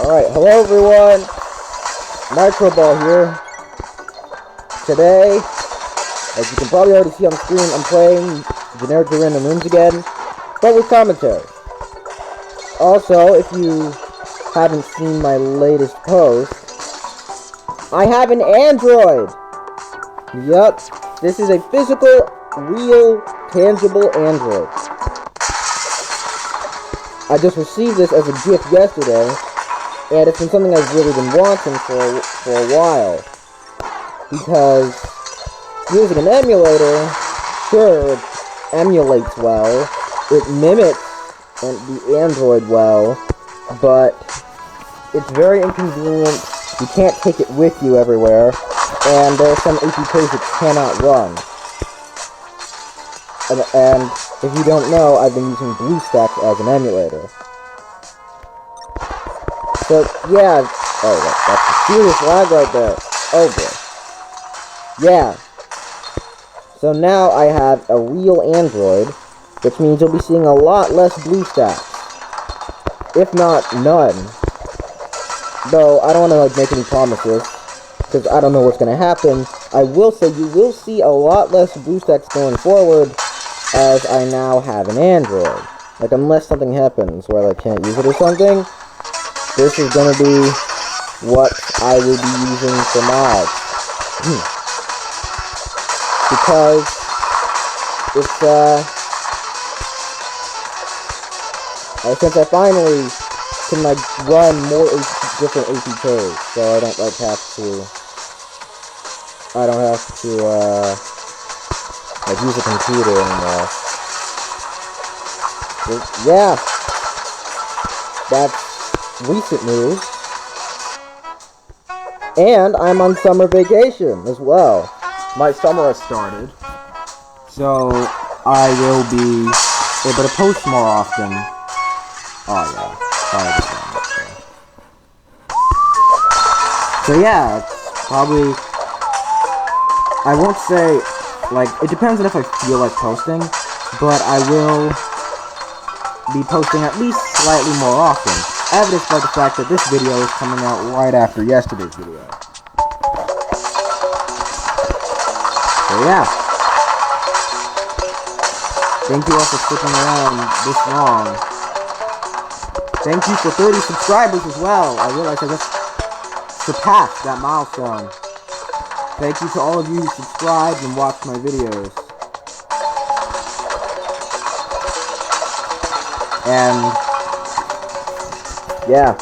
Alright, hello everyone, Microball here. Today, as you can probably already see on the screen, I'm playing generic random rooms again, but with commentary. Also, if you haven't seen my latest post, I have an Android! Yup, this is a physical, real, tangible Android. I just received this as a gift yesterday, and it's been something I've really been wanting for a while. Because using an emulator, sure, it emulates well, it mimics the Android well, but it's very inconvenient. You can't take it with you everywhere, and there are some APKs it cannot run. And if you don't know, I've been using BlueStacks as an emulator. So, yeah. Oh, that's a serious lag right there. Oh, boy. Yeah. So now I have a real Android, which means you'll be seeing a lot less BlueStacks. If not, none. Though, I don't want to, make any promises, because I don't know what's going to happen. I will say you will see a lot less BlueStacks going forward, as I now have an Android. Like, unless something happens where I can't use it or something, this is gonna be what I will be using for mods. Because it's, since I finally can, run more different APKs, so I don't, have to, use a computer anymore. So, yeah. That's recent news. And I'm on summer vacation as well. My summer has started. So I will be able to post more often. Oh yeah. So yeah, it's probably, I won't say, it depends on if I feel like posting, but I will be posting at least slightly more often, evidenced by the fact that this video is coming out right after yesterday's video. So yeah. Thank you all for sticking around this long. Thank you for 30 subscribers as well. I realized I just surpassed that milestone. Thank you to all of you who subscribed and watched my videos. And yeah,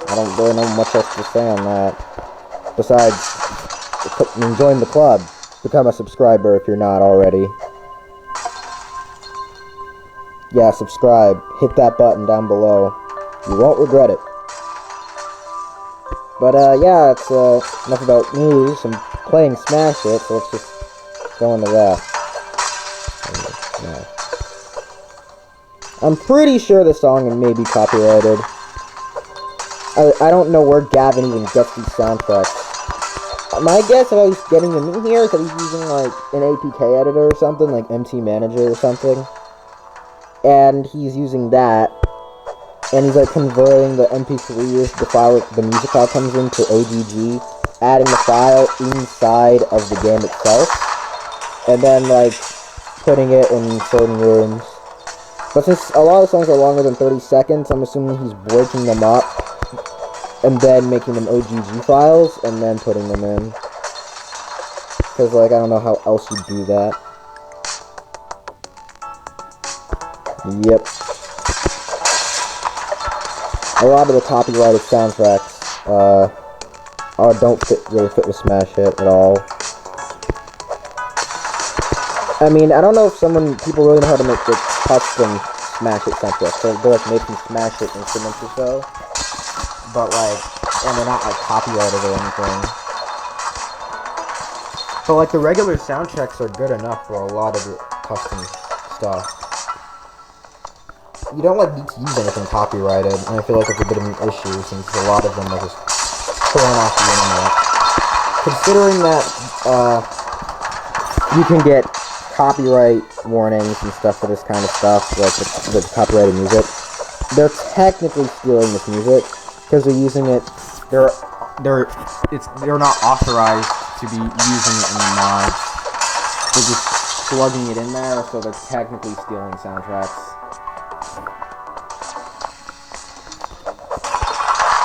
I don't really know much else to say on that. Besides, join the club. Become a subscriber if you're not already. Yeah, subscribe. Hit that button down below. You won't regret it. But yeah, it's enough about news. I'm playing Smash It, so let's just go into that. Yeah. I'm pretty sure the song may be copyrighted. I don't know where Gavin even gets these soundtracks. My guess of how he's getting them in here is that he's using, an APK editor or something, like MT Manager or something. And he's using that. And he's, converting the MP3s, the file, the music file comes into OGG, adding the file inside of the game itself. And then, putting it in certain rooms. But since a lot of songs are longer than 30 seconds, I'm assuming he's breaking them up, and then making them OGG files, and then putting them in. Because, I don't know how else you do that. Yep. A lot of the copyrighted soundtracks, don't really fit with Smash Hit at all. I mean, I don't know if people really know how to make the custom Smash It soundtracks. So they're making Smash It instruments or so. But and they're not copyrighted or anything. But the regular soundtracks are good enough for a lot of the custom stuff. You don't need to use anything copyrighted, and I feel like it's a bit of an issue since a lot of them are just torn off the internet. Considering that you can get copyright warnings and stuff for this kind of stuff, like the copyrighted music, they're technically stealing this music, because they're using it. They're not authorized to be using it in the mods. They're just plugging it in there, so they're technically stealing soundtracks.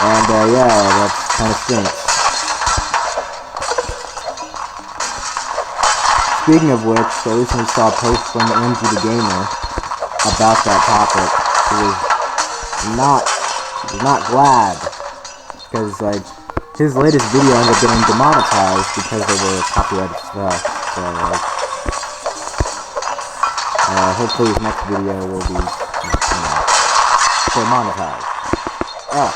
And yeah, that kind of stinks. Speaking of which, I recently saw a post from Andrew the Gamer about that topic. He was not glad, because like his latest video ended up getting demonetized because of the copyrighted stuff. So like, hopefully his next video will be, demonetized. Oh.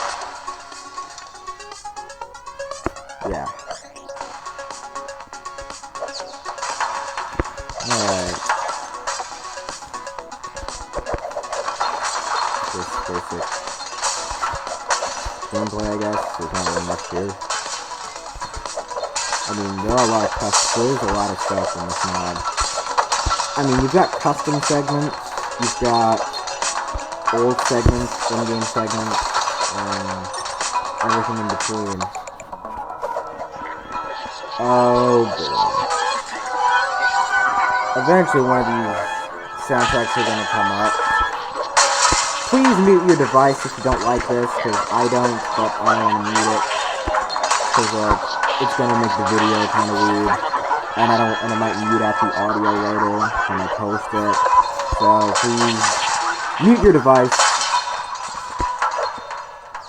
Yeah. Alright. Just basic gameplay, I guess. There's not really much here. I mean, there are a lot of there's a lot of stuff in this mod. I mean, you've got custom segments, you've got old segments, in-game segments, and everything in between. Oh boy. Eventually one of these soundtracks are gonna come up. Please mute your device if you don't like this, because I don't, but I don't want to mute it. Because it's gonna make the video kind of weird. And I might mute out the audio later when I post it. So please mute your device.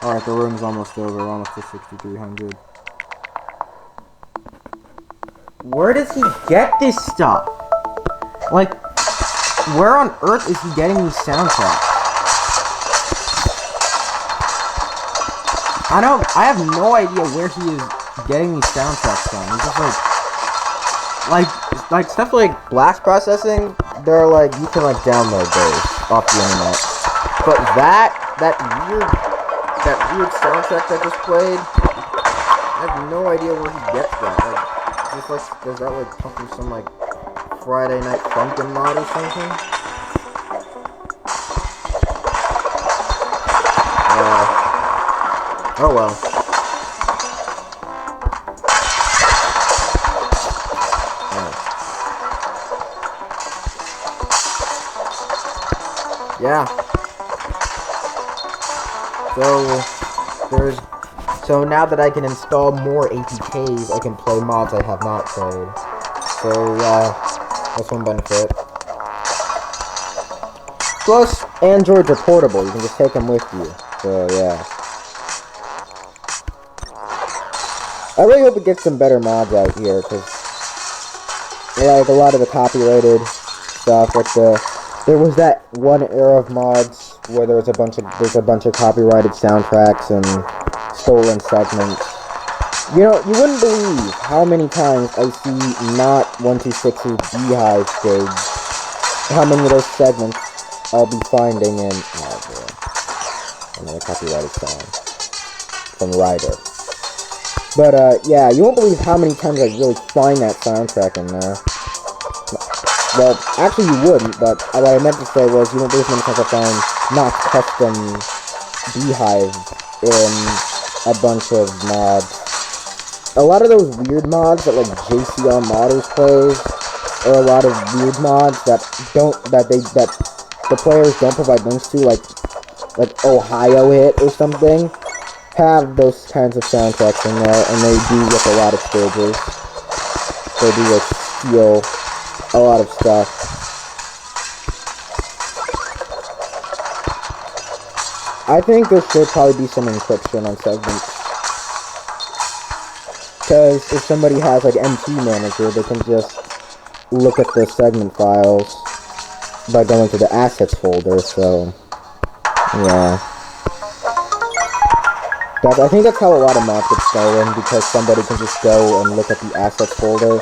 Alright, the room's almost over, almost to 6,300. Where does he get this stuff? Like, where on earth is he getting these soundtracks? I have no idea where he is getting these soundtracks from. He's just like stuff like blast processing, they're like, you can like download those off the internet. But that weird soundtrack that just played, I have no idea where he gets that. Like, does that like come from some like Friday Night Funkin' mod or something? Oh well. Yeah. So now that I can install more APKs, I can play mods I have not played. So that's one benefit. Plus, Androids are portable. You can just take them with you. So yeah. I really hope it gets some better mods out here, because like a lot of the copyrighted stuff, like there was that one era of mods where there's a bunch of copyrighted soundtracks and stolen segments. You know, you wouldn't believe how many times I see not 126's Beehive stage. How many of those segments I'll be finding in another copyrighted song from Ryder. But yeah, you won't believe how many times I really find that soundtrack in there. Well, actually you wouldn't, but what I meant to say was you won't believe how many times I found not custom Beehive in a bunch of mods. A lot of those weird mods that like JCR modders plays, or a lot of weird mods that the players don't provide links to, like Ohio Hit or something, have those kinds of soundtracks in there, and they do get a lot of stages. They do like steal a lot of stuff. I think there should probably be some encryption on segments. Because if somebody has like MT Manager, they can just look at the segment files by going to the assets folder, so yeah. I think that's how a lot of mods get stolen, because somebody can just go and look at the assets folder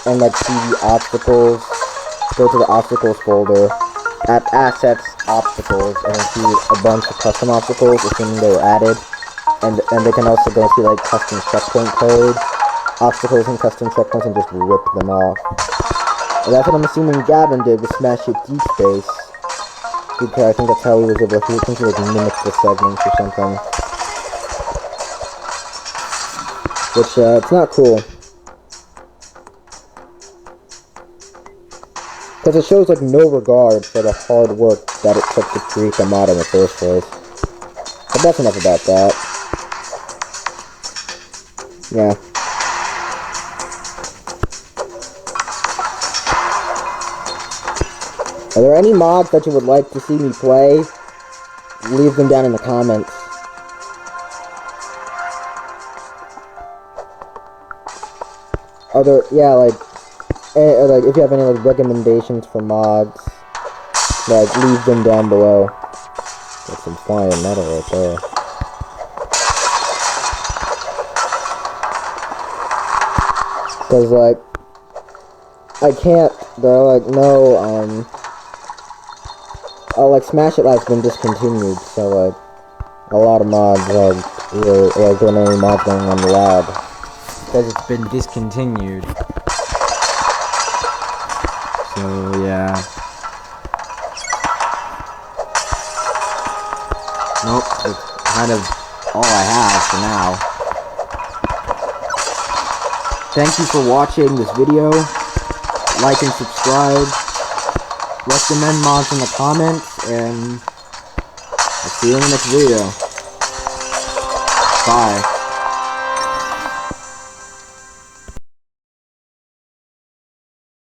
and like see the obstacles, go to the obstacles folder, at assets, obstacles, and then see a bunch of custom obstacles, assuming they were added. And they can also go see like custom checkpoint code, obstacles and custom checkpoints, and just rip them off. And that's what I'm assuming Gavin did with Smash Hit Deep Space. because I think that's how he was able to, like, mimic the segments or something. Which, it's not cool. Because it shows, like, no regard for the hard work that it took to create the mod in the first place. But that's enough about that. Yeah. Are there any mods that you would like to see me play? Leave them down in the comments. Are there, yeah, like if you have any, like, recommendations for mods, like, leave them down below. That's some fire metal right there. Because, like, I can't, they're like, no, like, Smash It Life's been discontinued, so, like, a lot of mods, like, there aren't any mods going on the lab. Because it's been discontinued. So, yeah. Nope, that's kind of all I have for now. Thank you for watching this video. Like and subscribe. Recommend mods in the comments, and I'll see you in the next video. Bye.